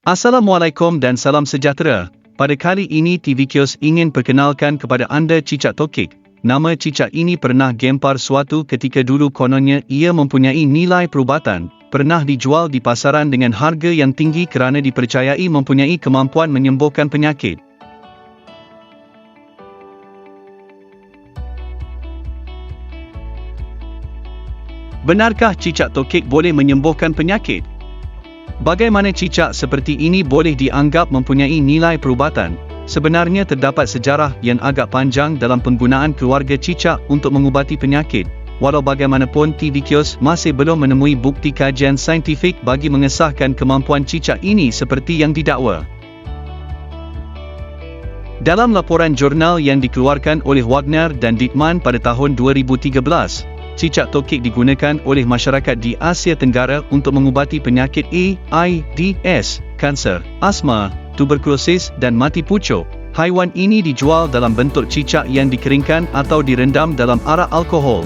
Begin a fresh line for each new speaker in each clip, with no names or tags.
Assalamualaikum dan salam sejahtera. Pada kali ini TV Kios ingin perkenalkan kepada anda cicak tokek. Nama cicak ini pernah gempar suatu ketika dulu, kononnya ia mempunyai nilai perubatan. Pernah dijual di pasaran dengan harga yang tinggi kerana dipercayai mempunyai kemampuan menyembuhkan penyakit. Benarkah cicak tokek boleh menyembuhkan penyakit? Bagaimana cicak seperti ini boleh dianggap mempunyai nilai perubatan? Sebenarnya terdapat sejarah yang agak panjang dalam penggunaan keluarga cicak untuk mengubati penyakit. Walau bagaimanapun, TV Kios masih belum menemui bukti kajian saintifik bagi mengesahkan kemampuan cicak ini seperti yang didakwa. Dalam laporan jurnal yang dikeluarkan oleh Wagner dan Dittmann pada tahun 2013, cicak tokek digunakan oleh masyarakat di Asia Tenggara untuk mengubati penyakit AIDS, kanser, asma, tuberkulosis dan mati pucuk. Haiwan ini dijual dalam bentuk cicak yang dikeringkan atau direndam dalam arak alkohol.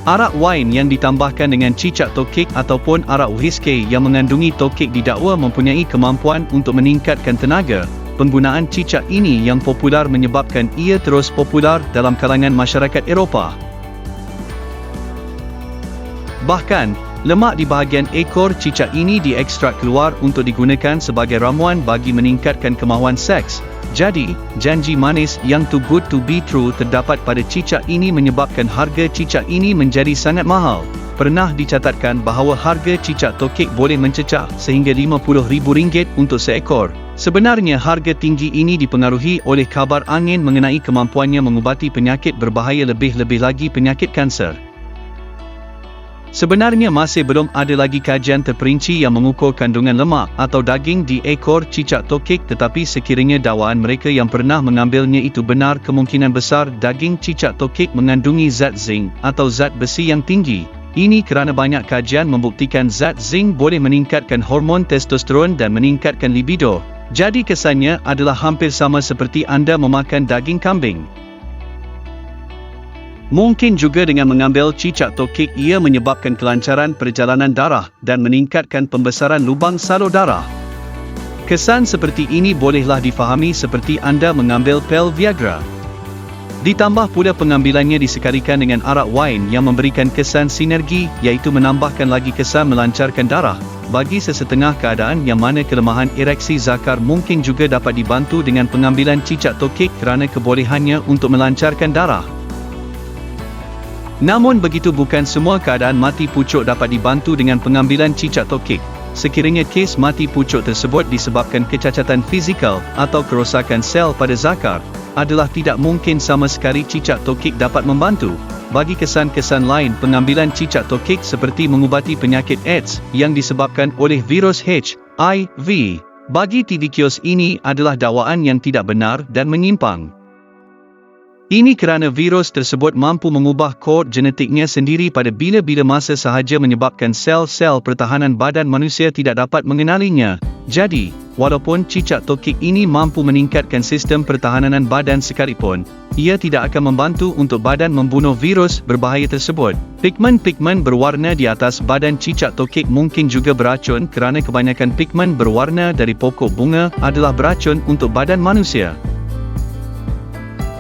Arak wine yang ditambahkan dengan cicak tokek ataupun arak whisky yang mengandungi tokek didakwa mempunyai kemampuan untuk meningkatkan tenaga. Penggunaan cicak ini yang popular menyebabkan ia terus popular dalam kalangan masyarakat Eropah. Bahkan, lemak di bahagian ekor cicak ini diekstrak keluar untuk digunakan sebagai ramuan bagi meningkatkan kemahuan seks. Jadi, janji manis yang too good to be true terdapat pada cicak ini menyebabkan harga cicak ini menjadi sangat mahal. Pernah dicatatkan bahawa harga cicak tokek boleh mencecah sehingga RM50,000 untuk seekor. Sebenarnya harga tinggi ini dipengaruhi oleh kabar angin mengenai kemampuannya mengubati penyakit berbahaya, lebih-lebih lagi penyakit kanser. Sebenarnya masih belum ada lagi kajian terperinci yang mengukur kandungan lemak atau daging di ekor cicak tokek, tetapi sekiranya dakwaan mereka yang pernah mengambilnya itu benar, kemungkinan besar daging cicak tokek mengandungi zat zinc atau zat besi yang tinggi. Ini kerana banyak kajian membuktikan zat zinc boleh meningkatkan hormon testosteron dan meningkatkan libido. Jadi kesannya adalah hampir sama seperti anda memakan daging kambing. Mungkin juga dengan mengambil cicak tokek ia menyebabkan kelancaran perjalanan darah dan meningkatkan pembesaran lubang salur darah. Kesan seperti ini bolehlah difahami seperti anda mengambil pil Viagra. Ditambah pula pengambilannya disekalikan dengan arak wine yang memberikan kesan sinergi, iaitu menambahkan lagi kesan melancarkan darah. Bagi sesetengah keadaan yang mana kelemahan ereksi zakar mungkin juga dapat dibantu dengan pengambilan cicak tokek kerana kebolehannya untuk melancarkan darah. Namun begitu, bukan semua keadaan mati pucuk dapat dibantu dengan pengambilan cicak tokek. Sekiranya kes mati pucuk tersebut disebabkan kecacatan fizikal atau kerosakan sel pada zakar, adalah tidak mungkin sama sekali cicak tokek dapat membantu. Bagi kesan-kesan lain, pengambilan cicak tokek seperti mengubati penyakit AIDS yang disebabkan oleh virus HIV. Bagi TV Kios ini adalah dakwaan yang tidak benar dan menyimpang. Ini kerana virus tersebut mampu mengubah kod genetiknya sendiri pada bila-bila masa sahaja menyebabkan sel-sel pertahanan badan manusia tidak dapat mengenalinya. Jadi, walaupun cicak tokek ini mampu meningkatkan sistem pertahanan badan sekalipun, ia tidak akan membantu untuk badan membunuh virus berbahaya tersebut. Pigmen-pigmen berwarna di atas badan cicak tokek mungkin juga beracun kerana kebanyakan pigmen berwarna dari pokok bunga adalah beracun untuk badan manusia.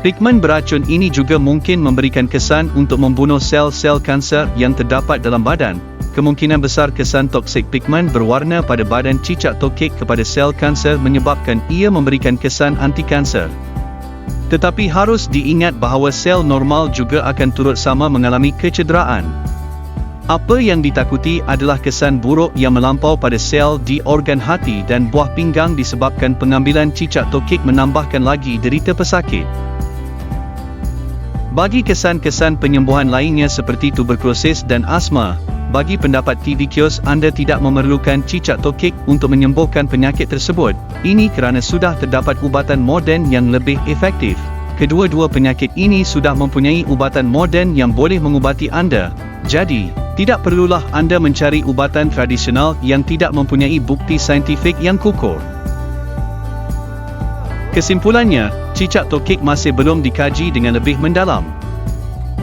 Pigmen beracun ini juga mungkin memberikan kesan untuk membunuh sel-sel kanser yang terdapat dalam badan. Kemungkinan besar kesan toksik pigmen berwarna pada badan cicak tokek kepada sel kanser menyebabkan ia memberikan kesan anti-kanser. Tetapi harus diingat bahawa sel normal juga akan turut sama mengalami kecederaan. Apa yang ditakuti adalah kesan buruk yang melampau pada sel di organ hati dan buah pinggang disebabkan pengambilan cicak tokek menambahkan lagi derita pesakit. Bagi kesan-kesan penyembuhan lainnya seperti tuberkulosis dan asma, bagi pendapat TV Kios anda tidak memerlukan cicak tokek untuk menyembuhkan penyakit tersebut. Ini kerana sudah terdapat ubatan moden yang lebih efektif. Kedua-dua penyakit ini sudah mempunyai ubatan moden yang boleh mengubati anda. Jadi, tidak perlulah anda mencari ubatan tradisional yang tidak mempunyai bukti saintifik yang kukuh. Kesimpulannya, cicak tokek masih belum dikaji dengan lebih mendalam.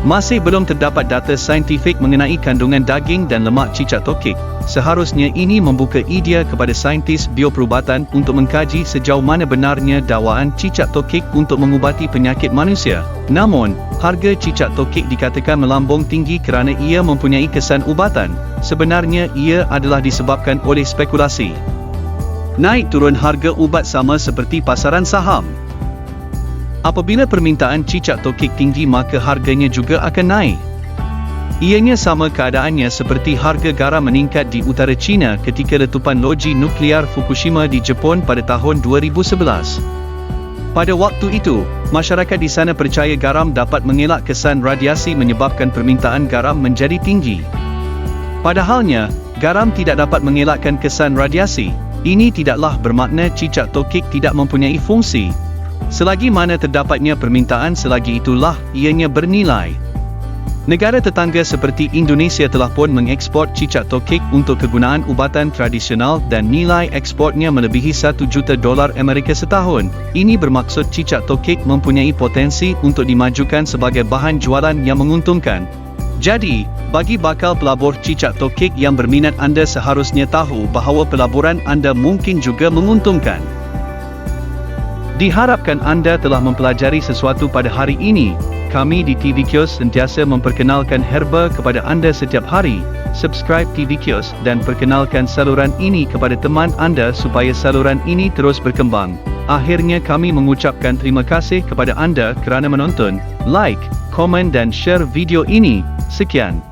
Masih belum terdapat data saintifik mengenai kandungan daging dan lemak cicak tokek. Seharusnya ini membuka idea kepada saintis bioperubatan untuk mengkaji sejauh mana benarnya dakwaan cicak tokek untuk mengubati penyakit manusia. Namun, harga cicak tokek dikatakan melambung tinggi kerana ia mempunyai kesan ubatan. Sebenarnya ia adalah disebabkan oleh spekulasi. Naik turun harga ubat sama seperti pasaran saham. Apabila permintaan cicak tokek tinggi maka harganya juga akan naik. Ianya sama keadaannya seperti harga garam meningkat di utara China ketika letupan loji nuklear Fukushima di Jepun pada tahun 2011. Pada waktu itu, masyarakat di sana percaya garam dapat mengelak kesan radiasi menyebabkan permintaan garam menjadi tinggi. Padahalnya, garam tidak dapat mengelakkan kesan radiasi. Ini tidaklah bermakna cicak tokek tidak mempunyai fungsi. Selagi mana terdapatnya permintaan, selagi itulah ianya bernilai. Negara tetangga seperti Indonesia telah pun mengekspor cicak tokek untuk kegunaan ubatan tradisional dan nilai ekspornya melebihi $1 juta Amerika setahun. Ini bermaksud cicak tokek mempunyai potensi untuk dimajukan sebagai bahan jualan yang menguntungkan. Jadi, bagi bakal pelabur cicak tokek yang berminat, anda seharusnya tahu bahawa pelaburan anda mungkin juga menguntungkan. Diharapkan anda telah mempelajari sesuatu pada hari ini. Kami di TV Kios sentiasa memperkenalkan herba kepada anda setiap hari. Subscribe TV Kios dan perkenalkan saluran ini kepada teman anda supaya saluran ini terus berkembang. Akhirnya kami mengucapkan terima kasih kepada anda kerana menonton, like, komen dan share video ini. Sekian.